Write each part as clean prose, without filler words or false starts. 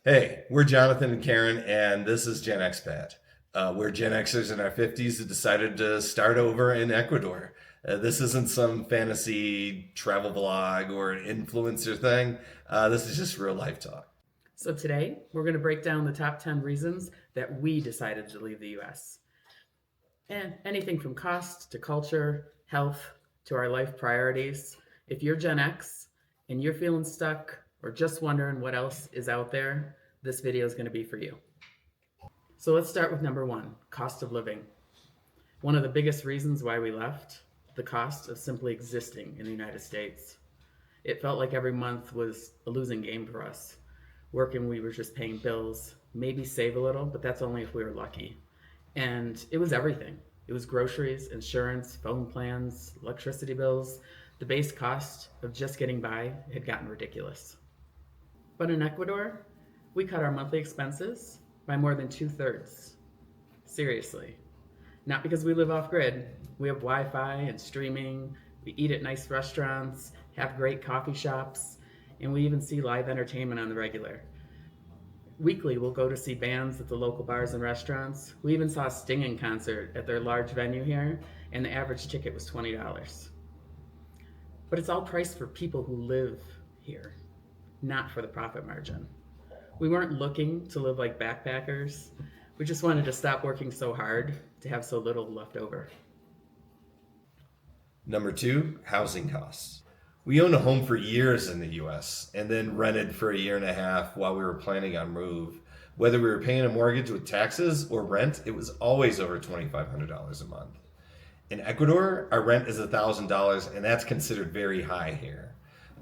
Hey, we're Jonathan and Karen, and this is Gen Xpat. We're Gen Xers in our 50s who decided to start over in Ecuador. This isn't some fantasy travel vlog or an influencer thing. This is just real life talk. So today, we're going to break down the top 10 reasons that we decided to leave the US. And anything from cost to culture, health, to our life priorities. If you're Gen X and you're feeling stuck or just wondering what else is out there, this video is going to be for you. So let's start with number one, cost of living. One of the biggest reasons why we left, the cost of simply existing in the United States. It felt like every month was a losing game for us. Working, we were just paying bills, maybe save a little, but that's only if we were lucky. And it was everything. It was groceries, insurance, phone plans, electricity bills. The base cost of just getting by had gotten ridiculous. But in Ecuador, we cut our monthly expenses by more than 2/3. Seriously. Not because we live off grid. We have Wi Fi and streaming, we eat at nice restaurants, have great coffee shops, and we even see live entertainment on the regular. Weekly, we'll go to see bands at the local bars and restaurants. We even saw a Sting concert at their large venue here, and the average ticket was $20. But it's all priced for people who live here, not for the profit margin. We weren't looking to live like backpackers. We just wanted to stop working so hard to have so little left over. Number two, housing costs. We owned a home for years in the US and then rented for a year and a half while we were planning on move. Whether we were paying a mortgage with taxes or rent, it was always over $2,500 a month. In Ecuador, our rent is $1,000, and that's considered very high here.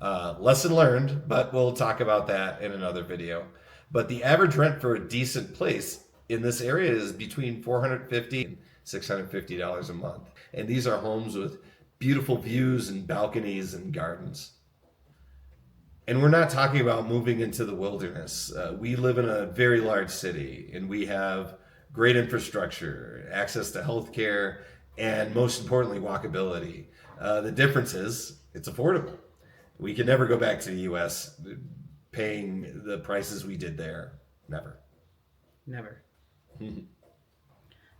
Lesson learned, but we'll talk about that in another video. But the average rent for a decent place in this area is between $450 and $650 a month. And these are homes with beautiful views and balconies and gardens. And we're not talking about moving into the wilderness. We live in a very large city and we have great infrastructure, access to healthcare, and most importantly, walkability. The difference is it's affordable. We can never go back to the US paying the prices we did there. Never. Never.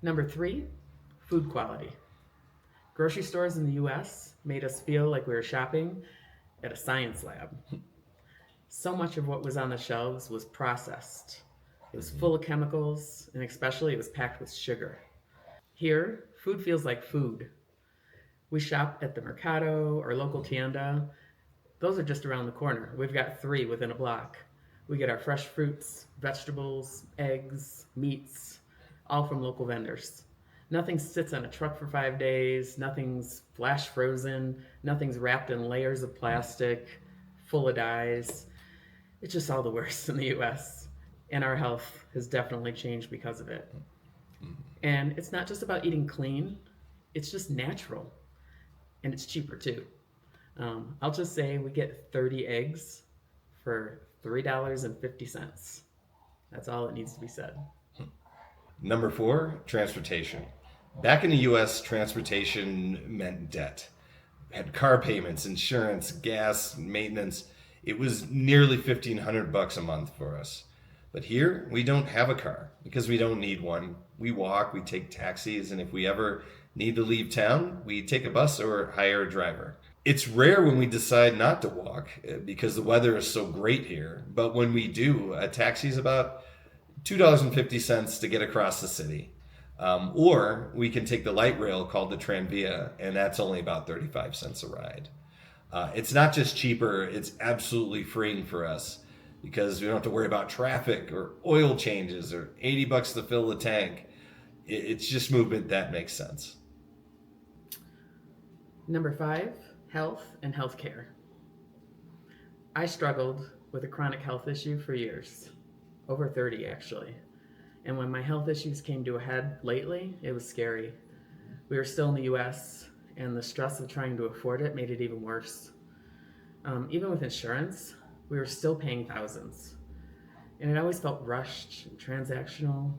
Number three, food quality. Grocery stores in the US made us feel like we were shopping at a science lab. So much of what was on the shelves was processed. It was full of chemicals, and especially it was packed with sugar. Here, food feels like food. We shop at the Mercado or local tienda. Those are just around the corner. We've got three within a block. We get our fresh fruits, vegetables, eggs, meats, all from local vendors. Nothing sits on a truck for 5 days. Nothing's flash frozen. Nothing's wrapped in layers of plastic, full of dyes. It's just all the worst in the US. And our health has definitely changed because of it. And it's not just about eating clean, it's just natural. And it's cheaper too. I'll just say we get 30 eggs for $3.50. That's all that needs to be said. Number four, transportation. Back in the US, transportation meant debt. Had car payments, insurance, gas, maintenance. It was nearly 1,500 bucks a month for us. But here, we don't have a car because we don't need one. We walk, we take taxis, and if we ever need to leave town, we take a bus or hire a driver. It's rare when we decide not to walk because the weather is so great here. But when we do, a taxi is about $2.50 to get across the city. Or we can take the light rail called the Tranvia, and that's only about 35 cents a ride. It's not just cheaper, it's absolutely freeing for us because we don't have to worry about traffic or oil changes or 80 bucks to fill the tank. It's just movement that makes sense. Number five, health and healthcare. I struggled with a chronic health issue for years, over 30 actually. And when my health issues came to a head lately, it was scary. We were still in the US, and the stress of trying to afford it made it even worse. Even with insurance, we were still paying thousands. And it always felt rushed, transactional,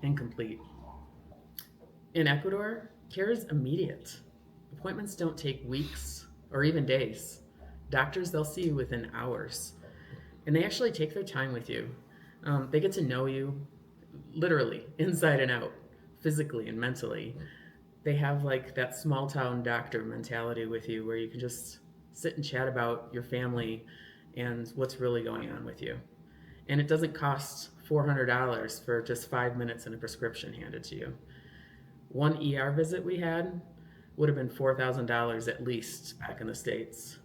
incomplete. In Ecuador, care is immediate. Appointments don't take weeks or even days. Doctors, they'll see you within hours. And they actually take their time with you. They get to know you literally inside and out, physically and mentally. They have like that small town doctor mentality with you where you can just sit and chat about your family and what's really going on with you. And it doesn't cost $400 for just 5 minutes and a prescription handed to you. One ER visit we had would have been $4,000 at least back in the States.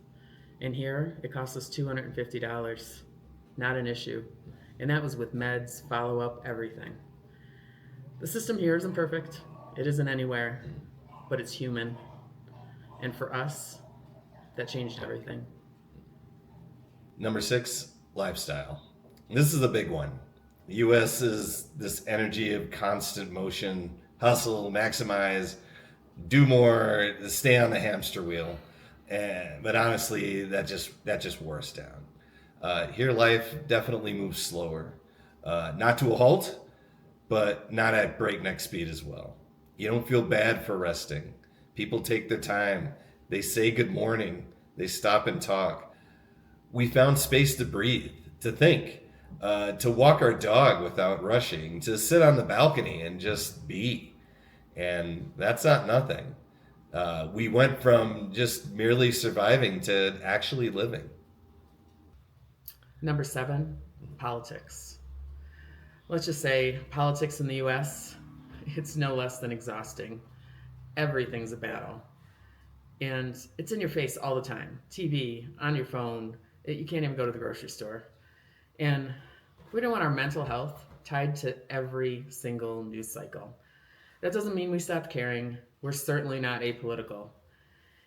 And here it costs us $250. Not an issue. And that was with meds, follow up, everything. The system here isn't perfect. It isn't anywhere, but it's human. And for us, that changed everything. Number 6, lifestyle. This is a big one. The US is this energy of constant motion, hustle, maximize, do more, stay on the hamster wheel. But honestly, that just wore us down. Here, life definitely moves slower, not to a halt, but not at breakneck speed as well. You don't feel bad for resting. People take their time. They say good morning. They stop and talk. We found space to breathe, to think, to walk our dog without rushing, to sit on the balcony and just be. And that's not nothing. We went from just merely surviving to actually living. Number 7, politics. Let's just say politics in the US, it's no less than exhausting. Everything's a battle. And it's in your face all the time. TV, on your phone, you can't even go to the grocery store. And we don't want our mental health tied to every single news cycle. That doesn't mean we stopped caring. We're certainly not apolitical.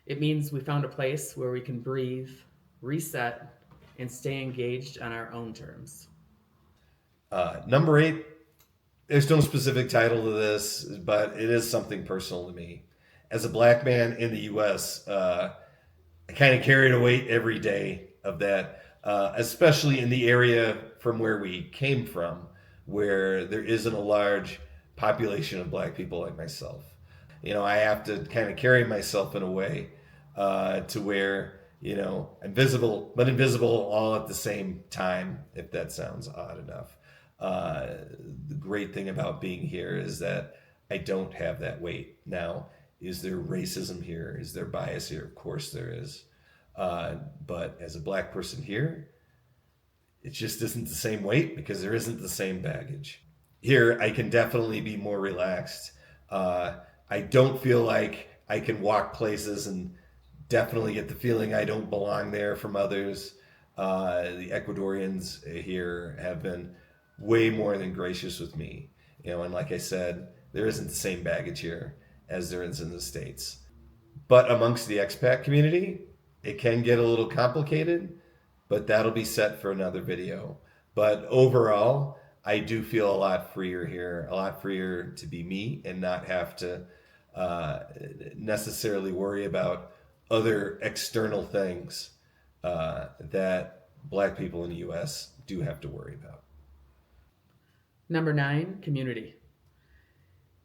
It means we found a place where we can breathe, reset, and stay engaged on our own terms. Number 8, there's no specific title to this, but it is something personal to me. As a black man in the U.S., I kind of carried a weight every day of that, especially in the area from where we came from, where there isn't a large population of black people like myself. I have to kind of carry myself in a way to where, I'm visible, but invisible all at the same time, if that sounds odd enough. The great thing about being here is that I don't have that weight. Now, is there racism here? Is there bias here? Of course there is. But as a black person here, it just isn't the same weight because there isn't the same baggage. Here, I can definitely be more relaxed. I don't feel like I can walk places and definitely get the feeling I don't belong there from others. The Ecuadorians here have been way more than gracious with me. And like I said, there isn't the same baggage here as there is in the States. But amongst the expat community, it can get a little complicated, but that'll be set for another video. But overall, I do feel a lot freer here, a lot freer to be me and not have to necessarily worry about other external things that black people in the U.S. do have to worry about. Number 9, community.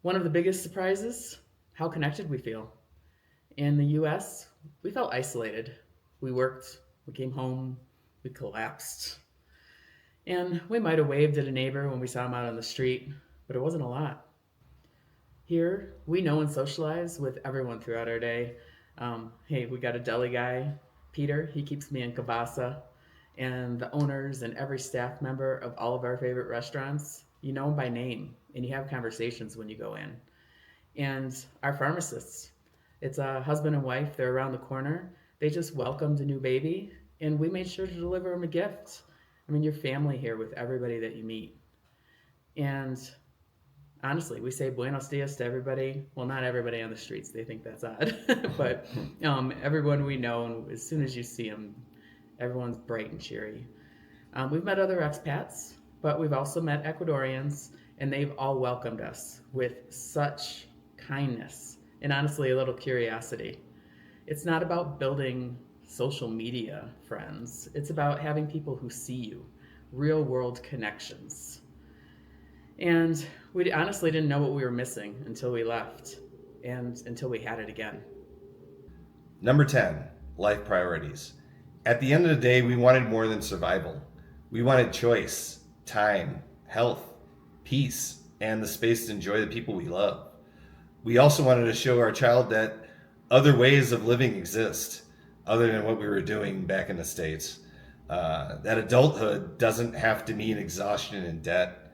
One of the biggest surprises, how connected we feel. In the US, we felt isolated. We worked, we came home, we collapsed. And we might have waved at a neighbor when we saw him out on the street, but it wasn't a lot. Here, we know and socialize with everyone throughout our day. Hey, we got a deli guy, Peter, he keeps me in Kavasa. And the owners and every staff member of all of our favorite restaurants, you know them by name, and you have conversations when you go in. And our pharmacists, it's a husband and wife, they're around the corner. They just welcomed a new baby, and we made sure to deliver them a gift. I mean, you're family here with everybody that you meet. And honestly, we say buenos dias to everybody. Well, not everybody on the streets, they think that's odd. But everyone we know, and as soon as you see them, everyone's bright and cheery. We've met other expats, but we've also met Ecuadorians, and they've all welcomed us with such kindness and honestly a little curiosity. It's not about building social media friends. It's about having people who see you, real world connections. And we honestly didn't know what we were missing until we left and until we had it again. Number 10, life priorities. At the end of the day, we wanted more than survival. We wanted choice, time, health, peace, and the space to enjoy the people we love. We also wanted to show our child that other ways of living exist other than what we were doing back in the States. That adulthood doesn't have to mean exhaustion and debt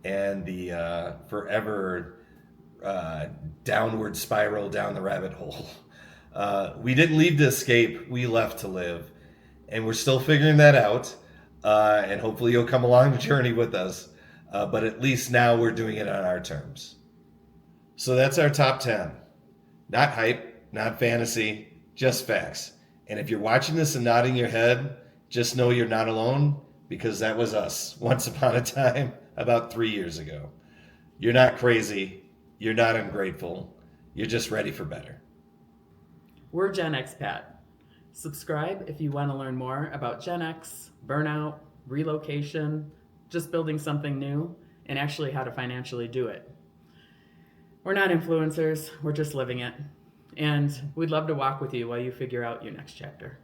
and the forever downward spiral down the rabbit hole. We didn't leave to escape, we left to live. And we're still figuring that out. And hopefully you'll come along the journey with us. But at least now we're doing it on our terms. So that's our top 10. Not hype, not fantasy, just facts. And if you're watching this and nodding your head, just know you're not alone, because that was us once upon a time about 3 years ago. You're not crazy. You're not ungrateful. You're just ready for better. We're Gen Xpat. Subscribe if you want to learn more about Gen X, burnout, relocation, just building something new, and actually how to financially do it. We're not influencers, we're just living it. And we'd love to walk with you while you figure out your next chapter.